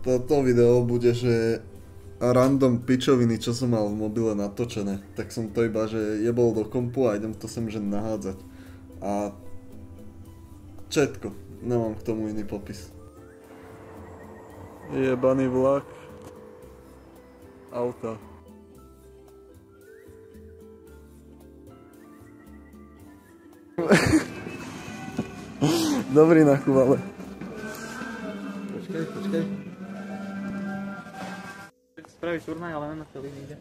Toto video bude, že random pičoviny, čo som mal v mobile natočené. Tak som to iba, že jebol do kompu a idem to sem, že nahádzať. A všetko. Nemám k tomu iný popis. Jebaný vlak. Auta. Dobrý na chuvale. Počkej. Spravíš turnaj, ale na celý ide.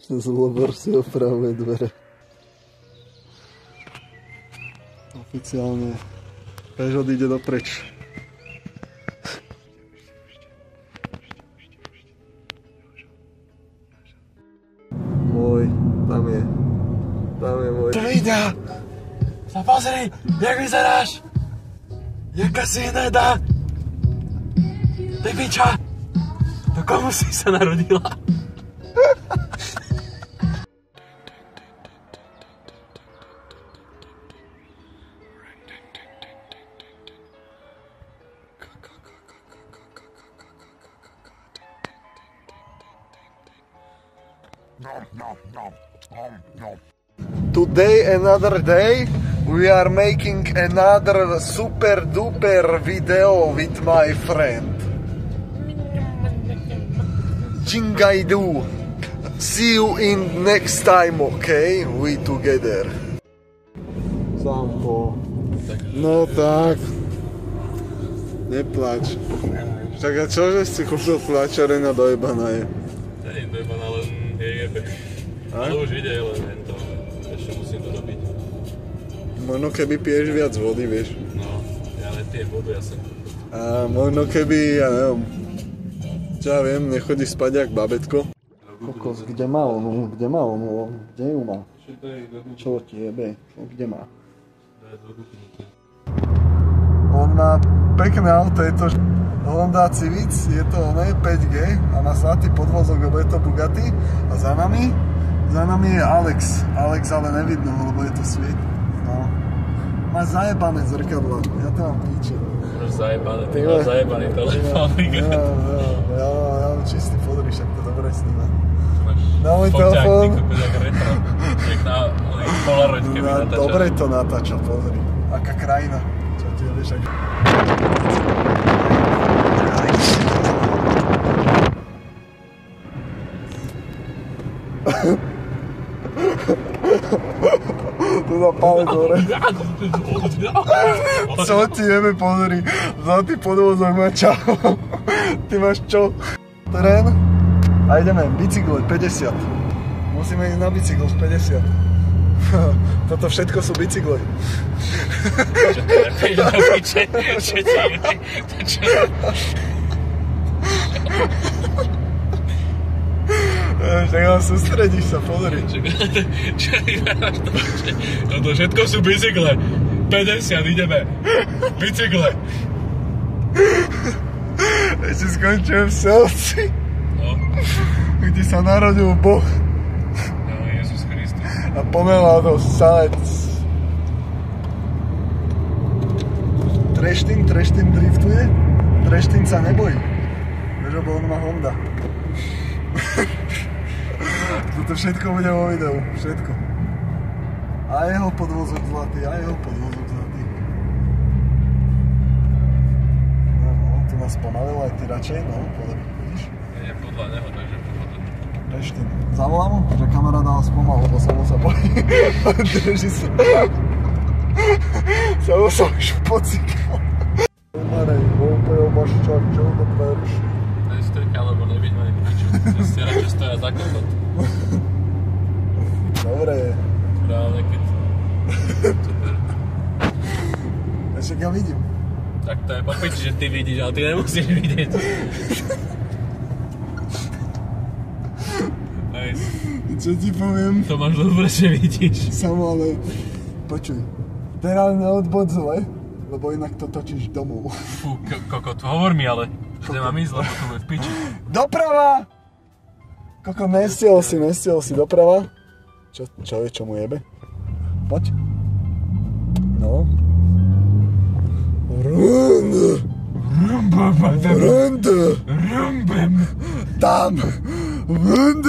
Zlobor si opravuje dvere. Oficiálne Peugeot ide dopreč. Môj, tam je môj. To videa! Sa pozri, jak vyzeráš! Jaká si hnedá! Ty piča! To komu si sa narodila? Today another day, we are making another super duper video with my friend. Jingaidu. See you in next time, okay? We together. Sampo. No tak. Neplač. Však a čože si kúpil plačarena dojebaná je? Hej, dojebaná, len jebe. Ale už ide, len to. Ešte musím to robiť. Možno keby piješ viac vody, vieš. No, ja nepijem vodu, ja som... A možno keby, ja neviem, čo ja viem, nechodí spať jak babetko. Kokos, kde má onu, kde ju má? Čo ti jebe, kde má? On má pekné auto, je to Honda Civic, je to 5G a má zlatý podvozok, lebo je to Bugatti a za nami je Alex, ale nevidno, lebo je to sviet. No. Má zajebané zrkadla, ja to mám píče. Máš zajebané, ty máš zajebaný telefón. Ja mám čistý podri, však to dobre sníma. Na môj telefón. Jak retro, jak na Polaroidke by natáčal. Dobre to natáča, pozri. Aká krajina, čo ti vieš, ak... Tu na palec hore. Čo ti jebe, pozri. Zlatý podvozok má čau. Ty máš čo? Terén? A ideme, bicykle 50. Musíme ísť na bicykloch 50. Toto všetko sú bicykle. Čo to je do piče? Čo ti jebe? Tak ale sústredíš sa, pozri. Čo ty máš to piče? Toto všetko sú bicykle. 50 ideme. Bicykle. Ešte skončujem v Selci. No. Kde sa narodil Boh. No, Jezus Kristus. A pomelal to salec. Treštín driftuje. Treštín sa nebojí. Vieš, lebo on má Honda. Toto všetko bude vo videu. Všetko. A jeho podvozok zlatý. No, tu nás pomalil aj ty radšej, no, vidíš? Nie, podľa neho, takže pohoda. Treštín. Zavolám mu, že kamera dala spomal, lebo sa bojí. Drží sa. Sa už pocikal. Marej, úplne máš čak, čo to preruší. Nestrká, lebo nevidím ani piču. Si radšej stoja za kokot. Dobre je. Reálne, keď... Super. Však ja vidím. Tak to je po piči, že ty vidíš, ale ty nemusíš vidieť. Nice. Čo ti poviem? To máš dobre, že vidíš. Samo, ale počuj. Teraz neodbodzuj, lebo inak to točíš domov. Fú, kokot, hovor mi ale. Kde mám ísť, lebo to bude v piči. Doprava! Koko, nestiel si doprava. Čo je, čo mu jebe? Poď. No. Rund. Tam. Rund.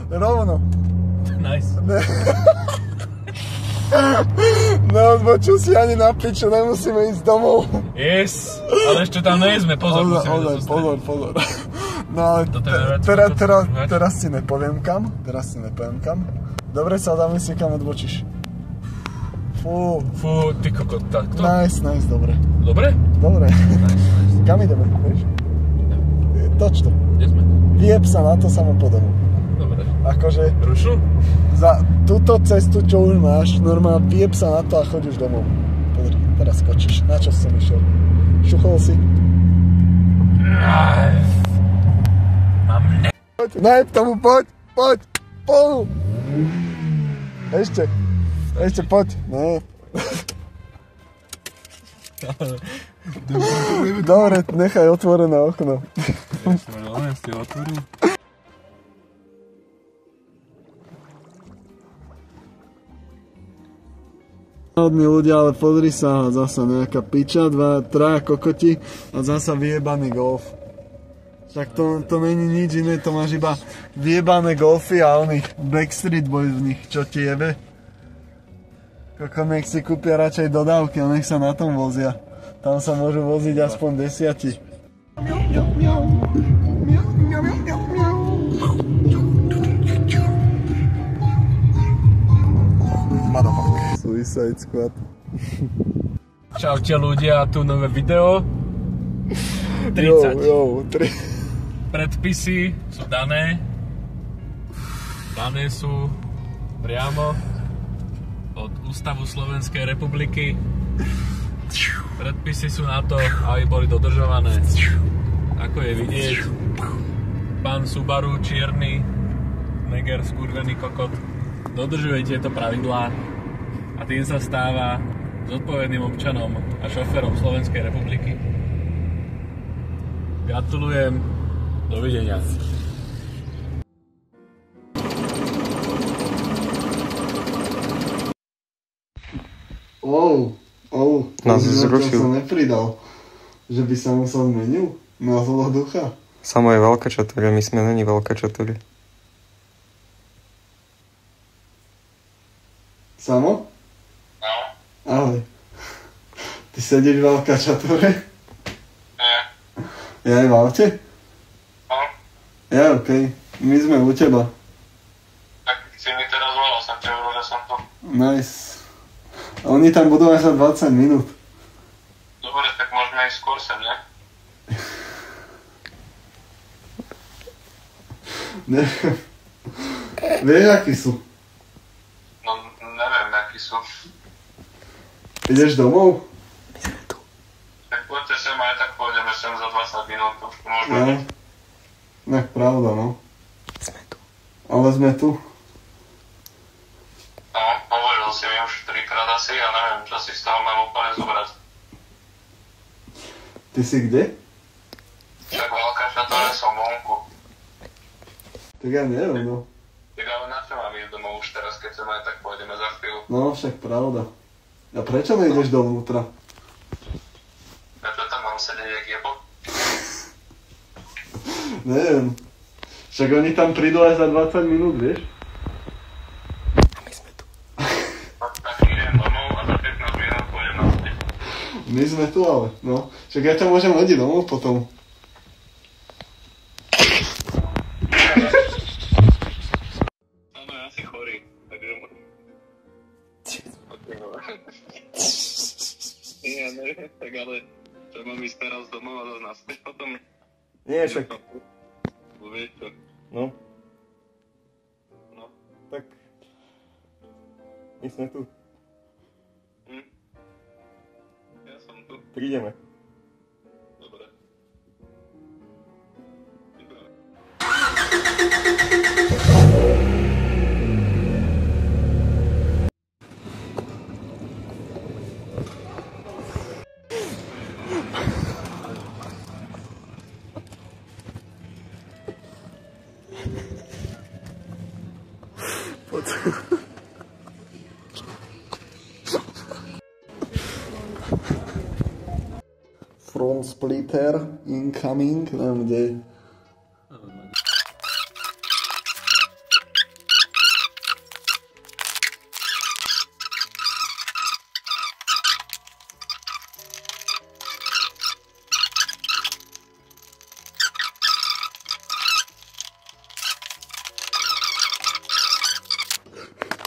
Rovno. Nice. No, odbočil si ani na piču, nemusíme ísť domov. Yes, ale ešte tam nie sme, pozor, musíme sa sústrediť. Pozor. No ale teraz si nepoviem kam. Dobre sa dáme si kam odbočíš. Fú, ty kokot, takto. Nice, dobre. Dobre? Dobre. Nice. Kam ideme, vieš? Toč to. Kde sme? Vyjeb sa na to samo po domu. Dobre. Akože Rušu? za túto cestu, čo už máš, normálne vyjeb sa na to a choď už domov. Pozri, teraz skočíš. Na čo som išiel? Šuchol si. Mám ne... Najeb tomu, poď! Polu! Ešte, poď. Ne. Dobre, nechaj otvorené okno. Ja si otvoril. Hodní ľudia, ale pozri sa, zasa nejaká piča, traja kokoti a zasa vyjebaný golf. Tak to není nič iné, to máš iba vyjebané golfy a oných Backstreet Boys v nich, čo ti jebe. Koko, nech si kúpia radšej dodávky a nech sa na tom vozia. Tam sa môžu voziť aspoň 10. Motherfucker. Suicide Squad. Čaute ľudia, tu nové video. 30. Predpisy sú dané. Dané sú priamo od Ústavu Slovenskej republiky. Predpisy sú na to, aby boli dodržované. Ako je vidieť, pán Subaru čierny, neger skurvený kokot, dodržuje tieto pravidlá a tým sa stáva zodpovedným občanom a šoférom Slovenskej republiky. Gratulujem, dovidenia. Nás zrušil. Som nepridal, že by sa musel zmenil na zlo ducha. Samo je veľká čatúria, my sme není veľká čatúria. Samo? No. Ahoj. Ty sedíš v veľká čatúre? Nie. Ja aj v aute? No. Ja, okej. My sme u teba. Tak si mi teraz volal, som ti hovoril, že som tu. Nice. A oni tam budú až za 20 minút. Dobre, tak môžeme ísť skôr sem, ne? Neviem. Vieš, akí sú? No, neviem, akí sú. Ideš domov? Tak poďte sem, aj tak pôjdeme sem za 20 minút, to môžeme No. byť. Tak pravda, no. Sme tu. Ale sme tu. No, hovoril si mi už 3-krát asi a neviem, čo si z toho mám úplne zobrať. Ty si kde? Tak veľká šatóre som vonku. Tak ja neviem, no. Tak ale na čo mám ísť domov už teraz, keď sem aj tak pôjdeme za chvíľu? No, však pravda. A prečo nejdeš dovnútra? Prečo tam mám sedieť, jak jebo? Neviem. Však oni tam prídu aj za 20 minút, vieš? Tak idem domov a za 15 minút pôjdem naspäť. My sme tu ale, no. Však ja ťa môžem hodiť domov potom. Áno, ja si chorý, takže... Nie, neviem, tak ale... Čo mám ísť teraz domov a zase naspäť potom? Nie, však... Vieš čo? No, No. tak... My sme tu. Ja som tu. Prídeme. Dobre. Front splitter incoming, neviem kde.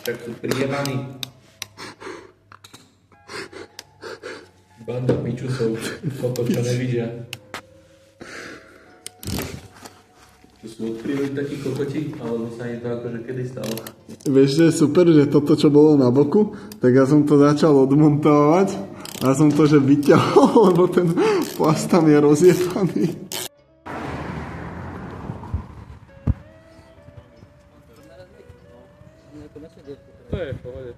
Tak sú prijevaní. Banda pičusov, toto čo nevidia. Čo sú odkrývajú takí kokoti, alebo sa im to akože kedy stalo? Vieš, že je super, že toto, čo bolo na boku, tak ja som to začal odmontovať a som to, že vyťahol, lebo ten plast tam je rozjebaný. To je v pohode.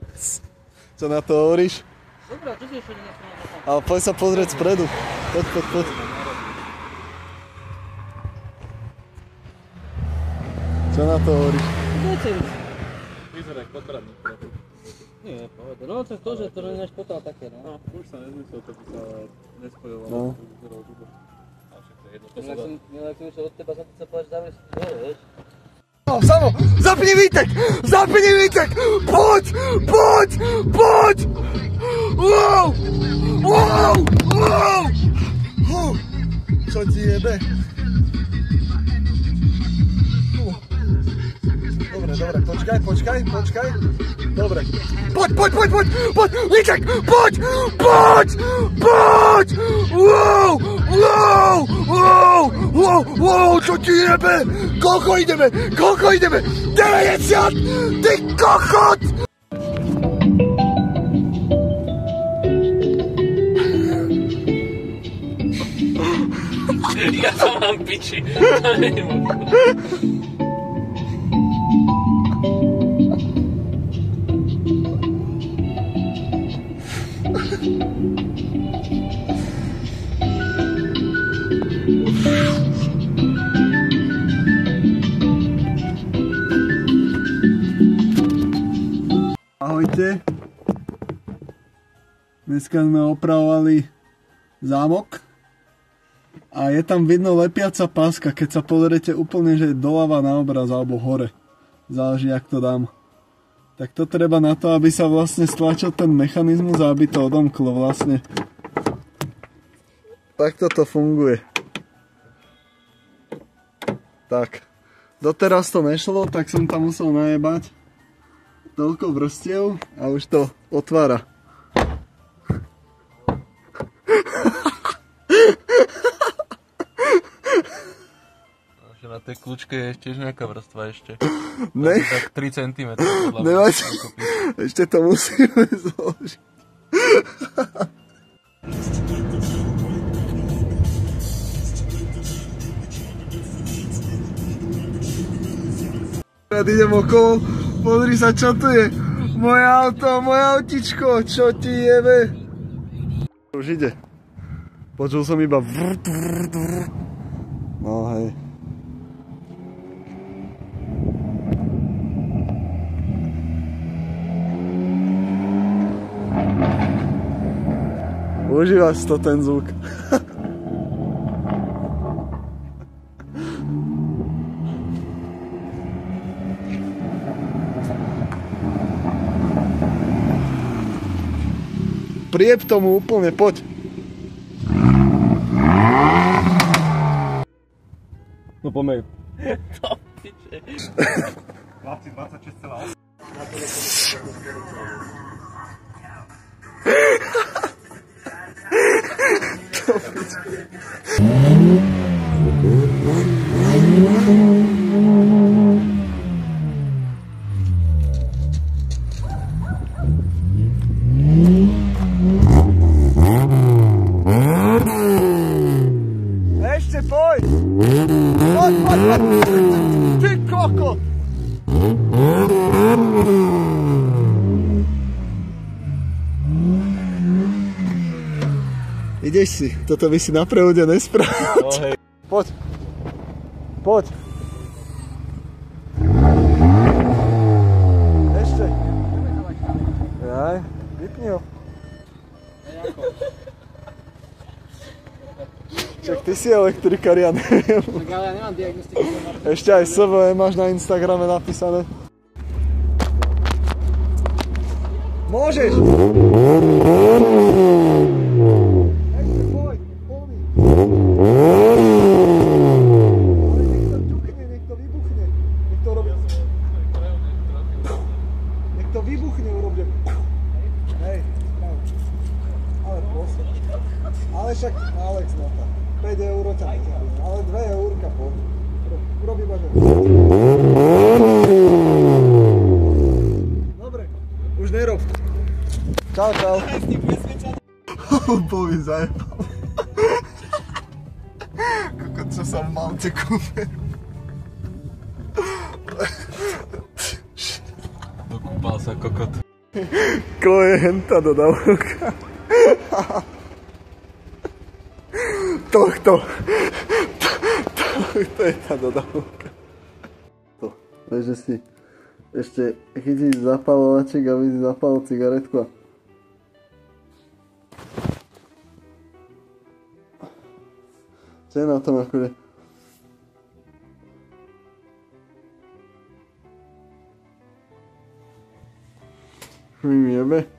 Čo na to hovoríš? Dobre, čo si ešte nenastrojil? Ale poď sa pozrieť spredu. Poď. Čo na to hovoríš? Vyzerá kvadrátnik. Nie, pohode. No tak to, že to nenáš potal také, no. No, už sa nezmyslel, to by sa nespojovalo. No. A však to je jedno, to sa Milák dá. som išiel od teba, som chcel povedať, že zaviesť dole, vieš? No, Samo, zapni výtek! Poď! Wow! Čo ti jebe? Dobre, počkaj. Dobre. Poď! Výtek! Poď! Wow! Čo ti jebe? Koľko ideme? 90! Ty kokot! Ja to mám piči. To nie je možné. Ahojte. Dneska sme opravovali zámok a je tam vidno lepiaca páska, keď sa pozriete úplne, že doľava na obraz alebo hore. Záleží, jak to dám. Tak to treba na to, aby sa vlastne stlačil ten mechanizmus a aby to odomklo vlastne. Takto to funguje. Tak. Doteraz to nešlo, tak som tam musel najebať toľko vrstiev a už to otvára. Na tej kľúčke je tiež nejaká vrstva ešte. Ne. Tak 3 cm. Nevadí. Ešte to musíme zložiť. Rád idem okolo, pozri sa, čo tu je. Moje auto, moje autičko, čo ti jebe? Už ide. Počul som iba No hej. Užíva si to ten zvuk. Prieb tomu úplne, poď. No pomeň. To piče. 26,8. Ešte poď! Poď! Ty kokot! Ideš si, toto by si na prehode nespravil. No hej. Poď. Poď. Ešte Aj, vypni ho. Čak ty si elektrikár, ja neviem. Tak ale ja nemám diagnostiku. Ešte aj SVE máš na Instagrame napísané. Môžeš! Nech to vybuchne, urobne. Hej, spravo. Ale prosím. Ale však Alex na to. 5 euro ťa neťahne, ale 2 eurka po. Urobí baže. Dobre, už nerob. Čau, čau. Bol mi zajebal. Kokot, čo sa v Malte kúpe. Dokúpal sa kokot. Ko je henta dodávka. Tohto je tá dodávka. To, takže si ešte chytíš zapalovaček, aby si zapalil cigaretku. Čo je na tom akože? Mi jebe.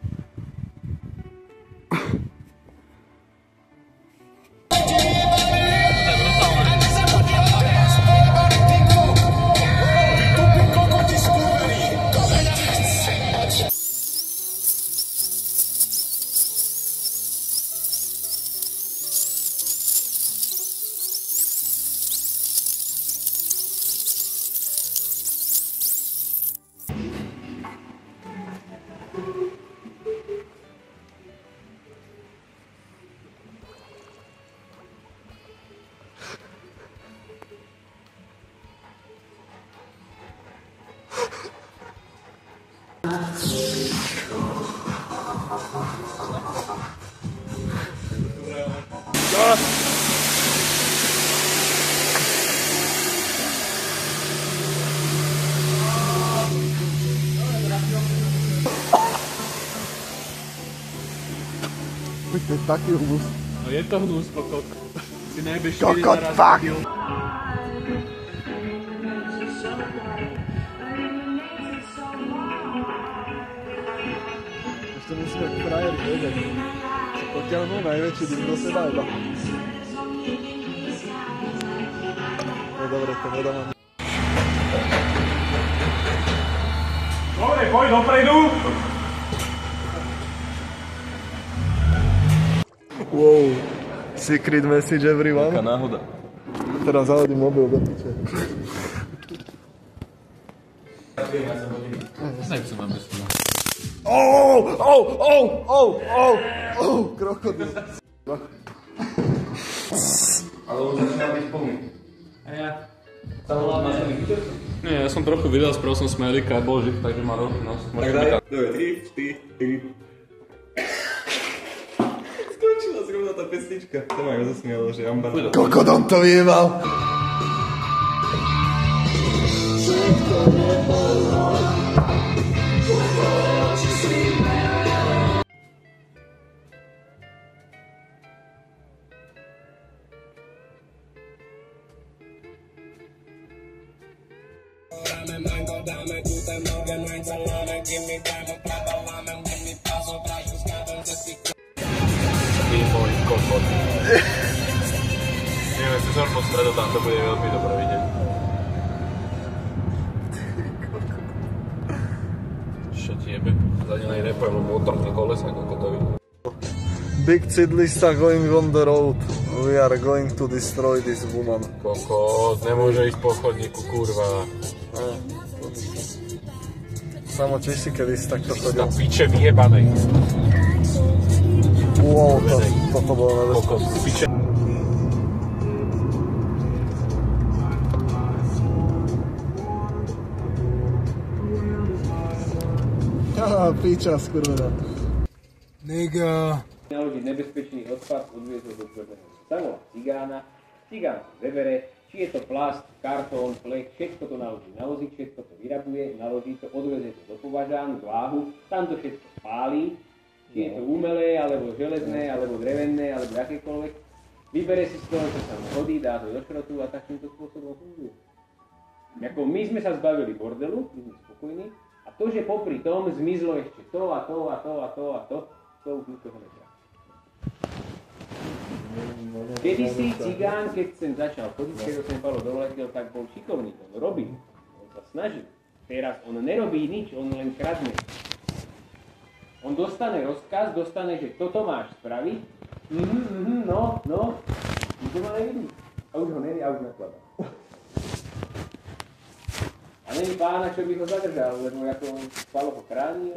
To je taký hnus. No je to hnus, kokot. Si najbe 4 Kokot, naraz fuck! hodil. Ešte musíme frajeri vedieť. Sa potiaľnú najväčší dým do seba iba. No dobre, to nedám ani. Dobre, poď dopredu. Wow, secret message everyone. Taká náhoda. Teraz zahodím mobil do piče. Nechcem, aby si... Krokodil. Ale už začína byť plný. A ja? Nie, ja som trochu vydal, spravil som smajlíka a bol žich, takže má rok nos. Tak daj. Dobre, 3, 4. Skončila zrovna tá pesnička. To ma rozosmialo, že Ambar... Kokodon to vyjemal. Ty môj kokot. Neviem, si sormo stredo, tam to bude veľmi dobre vidieť. Čo ti jebe? Zadenej repujem motorný kolesa kokotovi. Big Cidlista going on the road. We are going to destroy this woman. Kokot, nemôže ísť po chodníku, kurva. Samo Česi, kedy si takto chodil. Na piče vyjebanej. Wow, toto bolo Kokot, nebezpečné. piče. Píča, skurvená. Nigga. Naložiť nebezpečný odpad odviezol do černého. Samo cigána, cigán zebere, Či je to plast, kartón, plech, všetko to naloží na vozík, všetko to vyrabuje, naloží to, odveze to do považán, k váhu, tam to všetko spálí, či je to umelé, alebo železné, alebo drevené, alebo akékoľvek. Vybere si z toho, čo sa mu hodí, dá to do šrotu a takýmto spôsobom funguje. Ako my sme sa zbavili bordelu, my sme spokojní, a to, že popri tom zmizlo ešte to a to a to a to a to, to už nikoho netrá. Kedysi cigán, keď sem začal chodiť, keď sem Palo doletel, tak bol šikovný, on robil, on sa snažil. Teraz on nerobí nič, on len kradne. On dostane rozkaz, dostane, že toto máš spraviť, no, nikto ma nevidí. A už ho nevie a už nakladá. A není pána, čo by ho zadržal, lebo ako Palo ho chráni.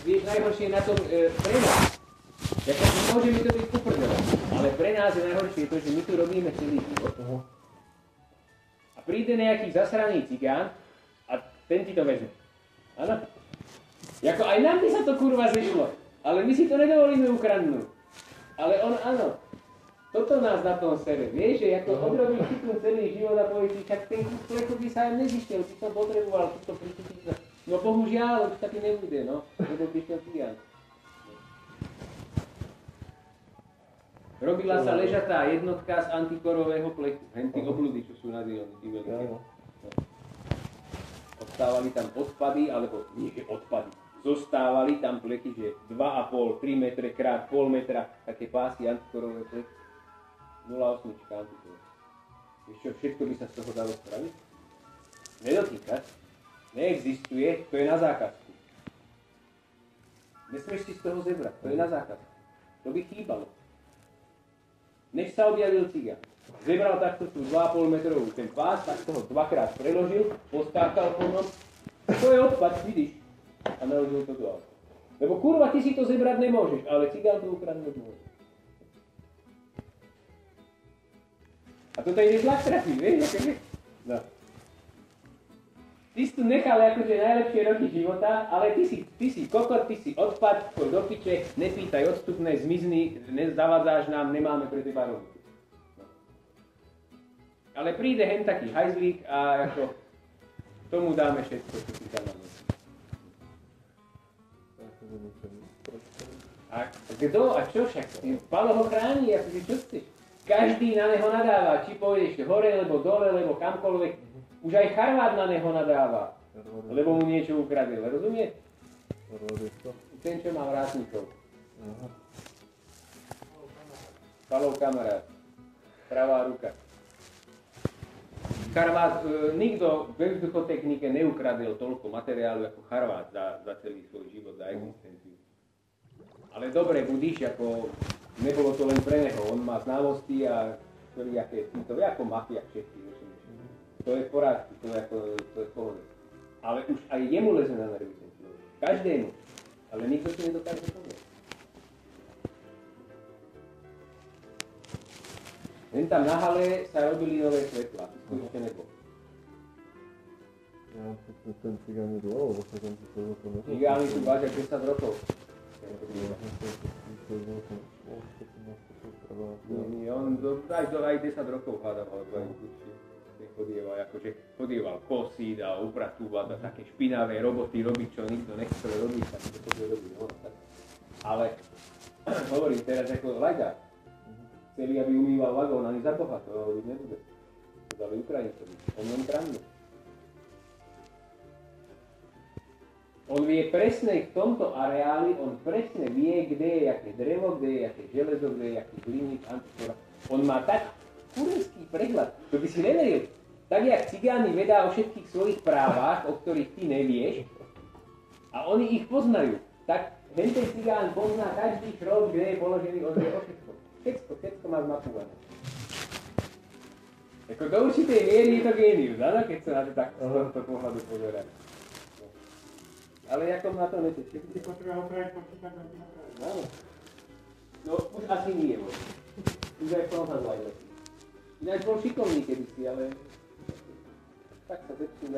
Vieš, najhoršie je na tom pre nás. Môže mi to byť kuprdele, ale pre nás je najhoršie to, že my tu robíme celý život. A príde nejaký zasraný cigán a ten ti to vezme. Áno? Jako aj nám by sa to kurva zišlo, ale my si to nedovolíme ukradnúť. Ale on áno. Toto nás na tom sere. Vieš, že ako odrobil chytnú celý život a povie si, však ten kus plechu by sa aj nezištel, by som potreboval túto prístupiť. No bohužiaľ, už taký nebude, no, lebo prišiel cigán. Robila sa ležatá jednotka z antikorového plechu, henty obľudy, čo sú na dielni, tí veľké. Odstávali tam odpady, alebo nie že odpady, zostávali tam plechy, že 2,5, 3 metre krát pol metra, také pásy antikorové plechy. 0,8 antikorové. Vieš čo, všetko by sa z toho dalo spraviť? Nedotýkať. Neexistuje, to je na zákazku. Nesmieš si z toho zebrať, to je na zákazku. To by chýbalo. Než sa objavil cigán, zebral takto tú 2,5 metrovú ten pás, tak toho dvakrát preložil, poskákal po ňom. To je odpad, vidíš? A naložil to do auta. Lebo kurva, ty si to zebrať nemôžeš, ale cigán to ukradnúť môže. A toto ide zlak trafiť, vieš? No. Ty si tu nechal akože najlepšie roky života, ale ty si kokot, ty si odpad, choď do piče, nepýtaj odstupné, zmizni, nezavadzáš nám, nemáme pre teba robotu. No. Ale príde hen taký hajzlík a ako tomu dáme všetko, čo si tam máme. A kto? A čo však? Palo ho chráni, akože čo chceš? Každý na neho nadáva, či pôjdeš hore, lebo dole, lebo kamkoľvek. Už aj Charvát na neho nadáva, lebo mu niečo ukradil, rozumieš? Ten, čo má vrátnikov. Palov kamarát, pravá ruka. Charvát, nikto v vzduchotechnike neukradil toľko materiálu ako Charvát za celý svoj život, za existenciu. Ale dobre, budíš, ako nebolo to len pre neho, on má znalosti a všelijaké, to je ako mafia všetky. To je v porádku, to je v pohode. Ale už aj jemu leze na nervy ten človek. Každému. Ale nikto si nedokáže povedať. Len tam na hale sa robili nové svetlá. To ešte nebolo. Ja ten cigán je dlho, lebo sa tam to nepovedal. Cigáni tu vážia 10 rokov. Nie, on aj 10 rokov hádal, alebo aj určite. Chodieval kosí, dal upratúvať a také špinavé roboty robiť, čo nikto nechce robiť, tak to bude robiť. Ale hovorím teraz ako Lajda. Chceli, aby umýval vagón, ani za Boha, to robiť nebude. To dali Ukrajincovi, on len kradne. On vie presne v tomto areáli, on presne vie, kde je aké drevo, kde je aké železo, kde je aký hliník, antikora. On má tak kurenský prehľad, to by si neveril. Tak jak cigáni vedá o všetkých svojich právach, o ktorých ty nevieš, a oni ich poznajú, tak hentej cigán pozná každý šrot, kde je položený, on vie o všetko. Všetko má zmapované. Ako do určitej miery je to génius, áno, keď sa na to tak z tohto pohľadu pozerať. Ale ako ma to netečie? Ty potreboval opraviť počítať na tým opraviť? Áno. No, už asi nie, bo. Už aj plnohľad lajdací. Ináč bol šikovný kedysi, ale tak sa zepsúť,